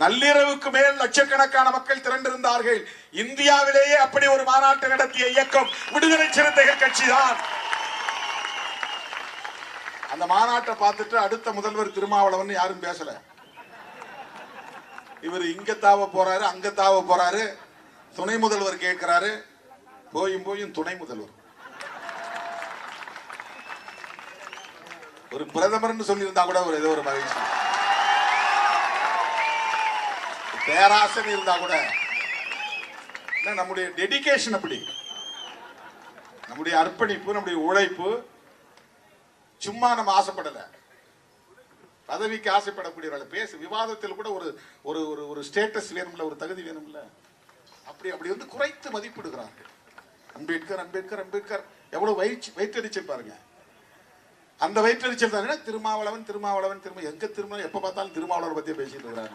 நள்ளிரவுக்கு மேல் லட்சக்கணக்கான மக்கள் திரண்டிருந்தார்கள். இந்தியாவிலேயே அப்படி ஒரு மாநாட்டை நடத்திய இயக்கம் விடுதலை சிறுத்தைகள் கட்சி தான். அந்த மாநாட்டை பார்த்துட்டு அடுத்த முதல்வர் திருமாவளவன் யாரும் பேசல. இவர் இங்க தாவ போறாரு, அங்க தாவ போறாரு. துணை முதல்வர் கேட்கிறாரு, போயும் துணை முதல்வர். ஒரு பிரதமர் சொல்லியிருந்தா கூட ஒரு ஏதோ ஒரு மகிழ்ச்சி, பேராசன் இருந்தா கூட. நம்முடைய டெடிகேஷன் அப்படி, நம்முடைய அர்ப்பணிப்பு, நம்முடைய உழைப்பு. சும்மா நம்ம ஆசைப்படல, பதவிக்கு ஆசைப்படக்கூடிய பேச விவாதத்தில் கூட ஒரு ஒரு ஒரு ஸ்டேட்டஸ் வேணும்ல, ஒரு தகுதி வேணும்ல. அப்படி வந்து குறைத்து மதிப்பிடுகிறார்கள். அம்பேத்கர் அம்பேத்கர் அம்பேத்கர் எவ்வளவு வயிற்றெரிச்சல் பாருங்க. அந்த வயிற்றெரிச்சல் தான் திருமாவளவன் திருமாவளவன் திரும்ப எங்க திரும்ப எப்ப பார்த்தாலும் திருமாவளவன் பத்தியே பேசிட்டு இருக்கிறாங்க.